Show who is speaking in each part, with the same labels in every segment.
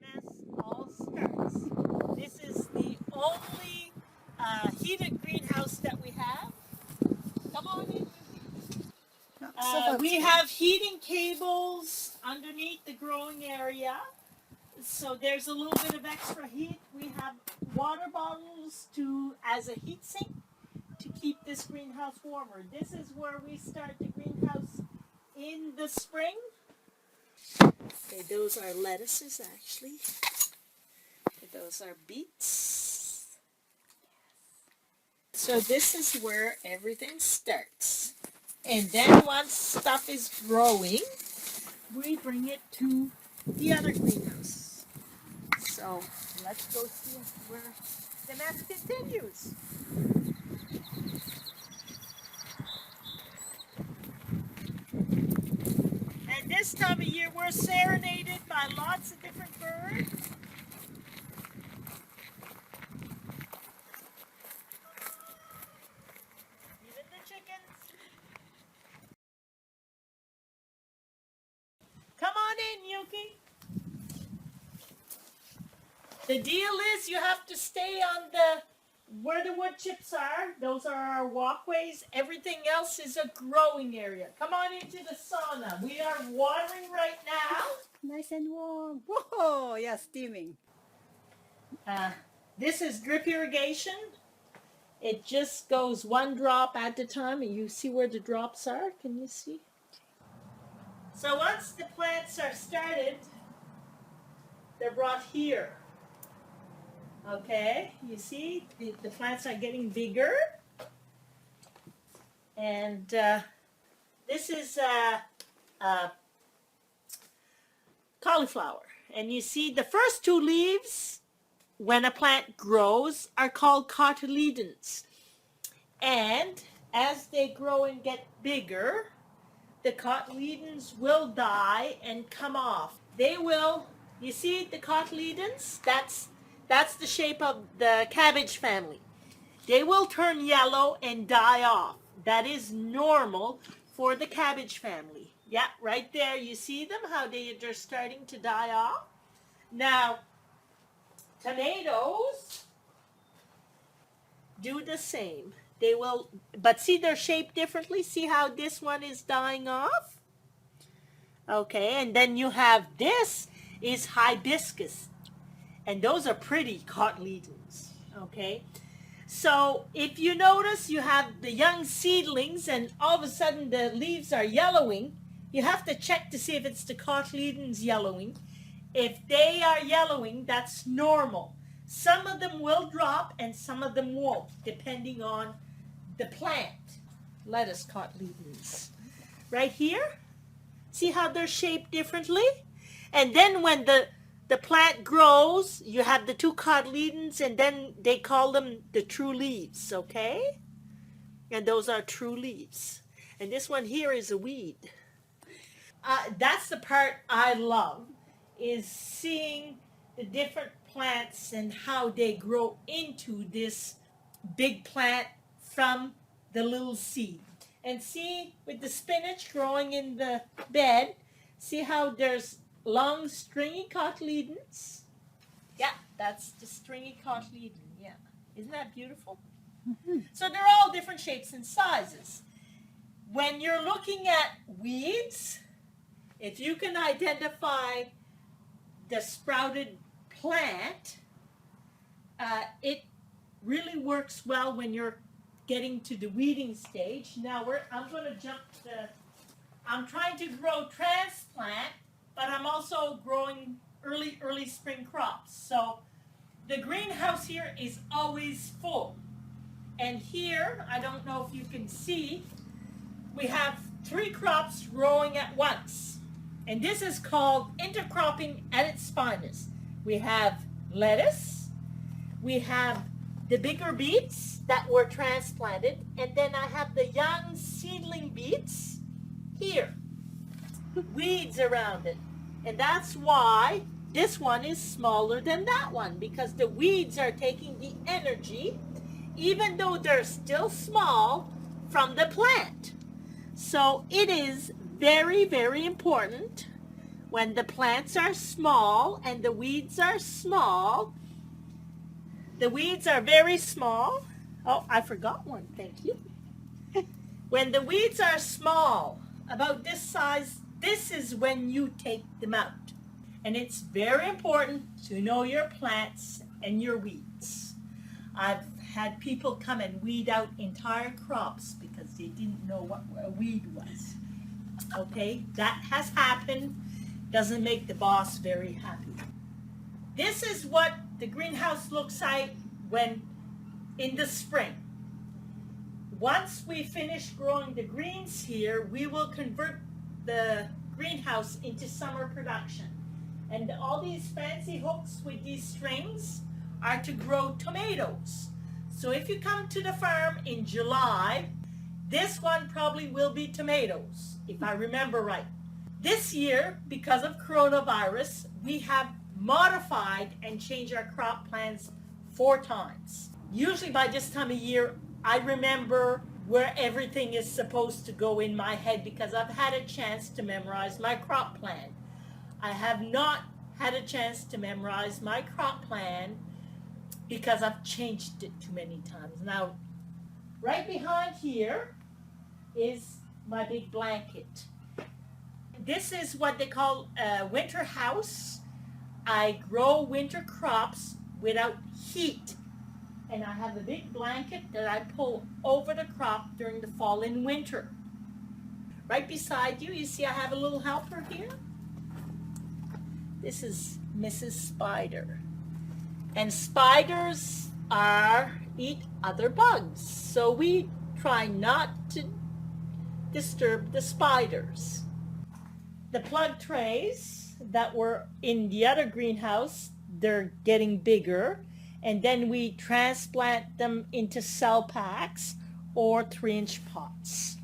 Speaker 1: mess all starts. This is the only heated greenhouse that we have. Come on in. We have heating cables underneath the growing area. So there's a little bit of extra heat. We have water bottles as a heat sink to keep this greenhouse warmer. This is where we start the greenhouse in the spring. Okay, those are lettuces actually. Those are beets. So this is where everything starts. And then once stuff is growing, we bring it to the other greenhouse. So let's go see where the mess continues. And this time of year, we're serenaded by lots of different birds. Even the chickens. Come on in, Yuki. The deal is you have to stay on where the wood chips are. Those are our walkways. Everything else is a growing area. Come on into the sauna. We are watering right now.
Speaker 2: Nice and warm. Whoa, yeah, steaming.
Speaker 1: This is drip irrigation. It just goes one drop at a time, and you see where the drops are. Can you see? So once the plants are started, they're brought here. Okay, you see the plants are getting bigger. And this is cauliflower. And you see the first two leaves, when a plant grows, are called cotyledons. And as they grow and get bigger, the cotyledons will die and come off. They will, you see the cotyledons? That's the shape of the cabbage family. They will turn yellow and die off. That is normal for the cabbage family. Yeah, right there. You see them, how they're starting to die off? Now, tomatoes do the same. They will, but see they're shaped differently. See how this one is dying off? Okay, and then you have this is hibiscus. And those are pretty cotyledons. Okay, so if you notice you have the young seedlings and all of a sudden the leaves are yellowing, you have to check to see if it's the cotyledons yellowing. If they are yellowing, that's normal. Some of them will drop and some of them won't, depending on the plant. Lettuce cotyledons. Right here, see how they're shaped differently? And then when the plant grows, you have the two cotyledons, and then they call them the true leaves, okay? And those are true leaves. And this one here is a weed. That's the part I love, is seeing the different plants and how they grow into this big plant from the little seed. And see, with the spinach growing in the bed, see how there's long stringy cotyledons? Yeah, that's the stringy cotyledon. Yeah, isn't that beautiful? Mm-hmm. So they're all different shapes and sizes. When you're looking at weeds, if you can identify the sprouted plant, it really works well when you're getting to the weeding stage. Now I'm going to jump I'm trying to grow transplant, but I'm also growing early spring crops. So the greenhouse here is always full. And here, I don't know if you can see, we have 3 crops growing at once. And this is called intercropping at its finest. We have lettuce, we have the bigger beets that were transplanted, and then I have the young seedling beets here, weeds around it. And that's why this one is smaller than that one, because the weeds are taking the energy, even though they're still small, from the plant. So it is very, very important when the plants are small and the weeds are small, the weeds are very small. Oh, I forgot one, thank you. When the weeds are small, about this size, this is when you take them out. And it's very important to know your plants and your weeds. I've had people come and weed out entire crops because they didn't know what a weed was. Okay, that has happened. Doesn't make the boss very happy. This is what the greenhouse looks like when in the spring. Once we finish growing the greens here, we will convert the greenhouse into summer production. And all these fancy hooks with these strings are to grow tomatoes. So if you come to the farm in July, this one probably will be tomatoes, if I remember right. This year, because of coronavirus, we have modified and changed our crop plans 4 times. Usually by this time of year, I remember where everything is supposed to go in my head because I've had a chance to memorize my crop plan. I have not had a chance to memorize my crop plan because I've changed it too many times. Now, right behind here is my big blanket. This is what they call a winter house. I grow winter crops without heat. And I have a big blanket that I pull over the crop during the fall and winter. Right beside you, you see I have a little helper here. This is Mrs. Spider. And spiders eat other bugs. So we try not to disturb the spiders. The plug trays that were in the other greenhouse, they're getting bigger. And then we transplant them into cell packs or 3-inch pots.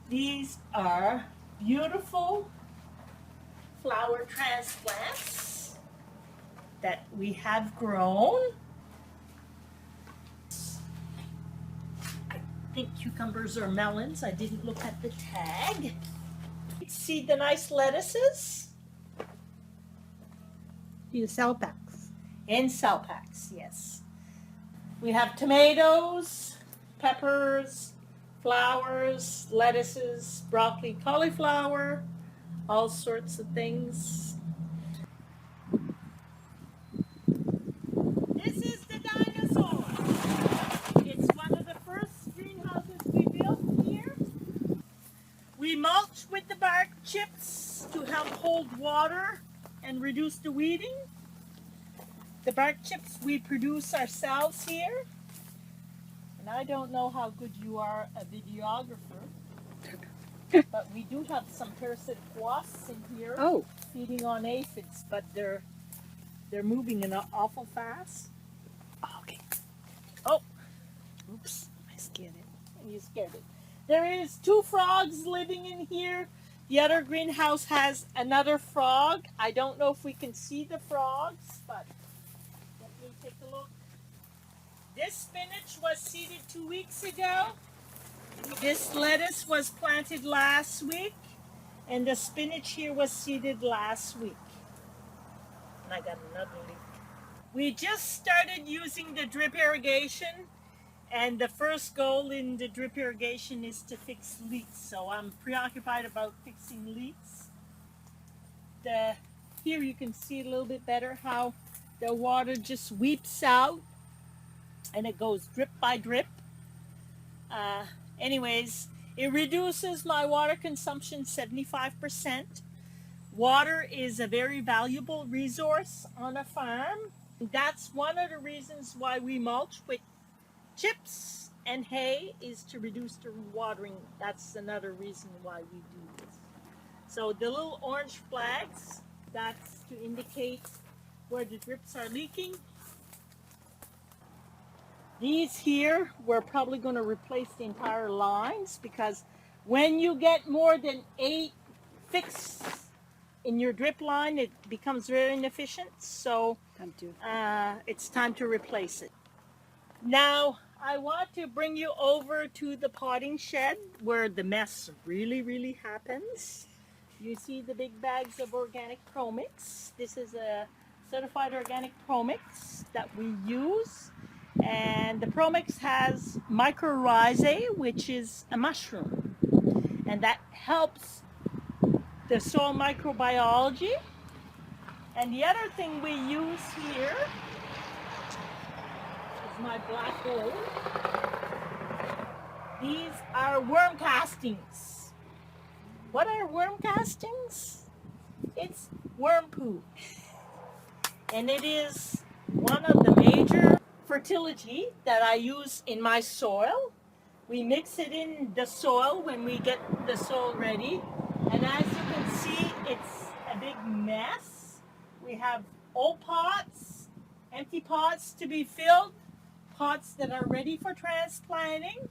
Speaker 1: These are beautiful flower transplants that we have grown. I think cucumbers or melons. I didn't look at the tag. See the nice lettuces?
Speaker 2: In cell packs.
Speaker 1: In cell packs, yes. We have tomatoes, peppers, flowers, lettuces, broccoli, cauliflower, all sorts of things. This is the dinosaur. It's one of the first greenhouses we built here. We mulch with the bark chips to help hold water and reduce the weeding. The bark chips we produce ourselves here. And I don't know how good you are a videographer, but we do have some parasitic wasps in here feeding on aphids, but they're moving in awful fast.
Speaker 2: Okay.
Speaker 1: Oh,
Speaker 2: Oops, I scared it.
Speaker 1: you scared it. There is 2 frogs living in here. The other greenhouse has another frog. I don't know if we can see the frogs, but let me take a look. This spinach was seeded 2 weeks ago. This lettuce was planted last week. And the spinach here was seeded last week. And I got another leak. We just started using the drip irrigation. And the first goal in the drip irrigation is to fix leaks. So I'm preoccupied about fixing leaks. Here you can see a little bit better how the water just weeps out and it goes drip by drip. Anyways, it reduces my water consumption 75%. Water is a very valuable resource on a farm. That's one of the reasons why we mulch with chips and hay, is to reduce the watering. That's another reason why we do this. So the little orange flags, that's to indicate where the drips are leaking. These here, we're probably going to replace the entire lines because when you get more than 8 fixed in your drip line, it becomes very inefficient. So it's time to replace it. Now, I want to bring you over to the potting shed where the mess really happens. You see the big bags of organic pro-mix. This is a certified organic pro-mix that we use. And the pro-mix has mycorrhizae, which is a mushroom. And that helps the soil microbiology. And the other thing we use here is my black gold. These are worm castings. What are worm castings? It's worm poo. And it is one of the major fertility that I use in my soil. We mix it in the soil when we get the soil ready. And as you can see, it's a big mess. We have old pots, empty pots to be filled, pots that are ready for transplanting,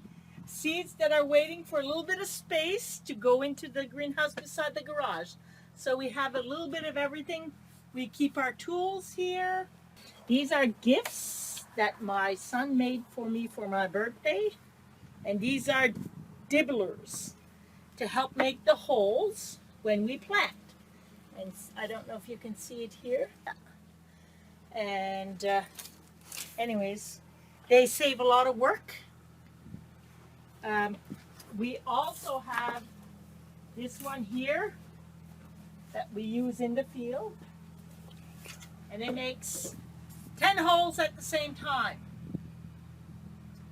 Speaker 1: seeds that are waiting for a little bit of space to go into the greenhouse beside the garage. So we have a little bit of everything. We keep our tools here. These are gifts that my son made for me for my birthday. And these are dibblers to help make the holes when we plant. And I don't know if you can see it here. And anyways, they save a lot of work. We also have this one here that we use in the field. And it makes 10 holes at the same time.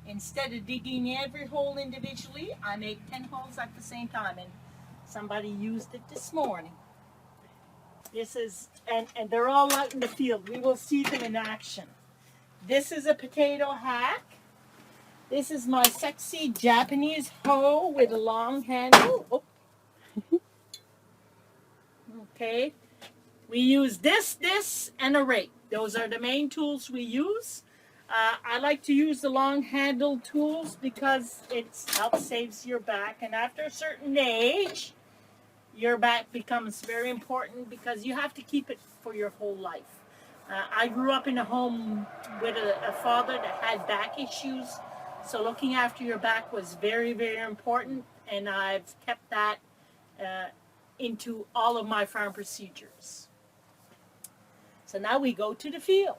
Speaker 1: Instead of digging every hole individually, I make 10 holes at the same time. And somebody used it this morning. This is, and they're all out in the field. We will see them in action. This is a potato hack. This is my sexy Japanese hoe with a long handle. Oh. Okay. We use this, and a rake. Those are the main tools we use. I like to use the long handle tools because it helps saves your back. And after a certain age, your back becomes very important because you have to keep it for your whole life. I grew up in a home with a father that had back issues. So looking after your back was very important. And I've kept that into all of my farm procedures. So now we go to the field.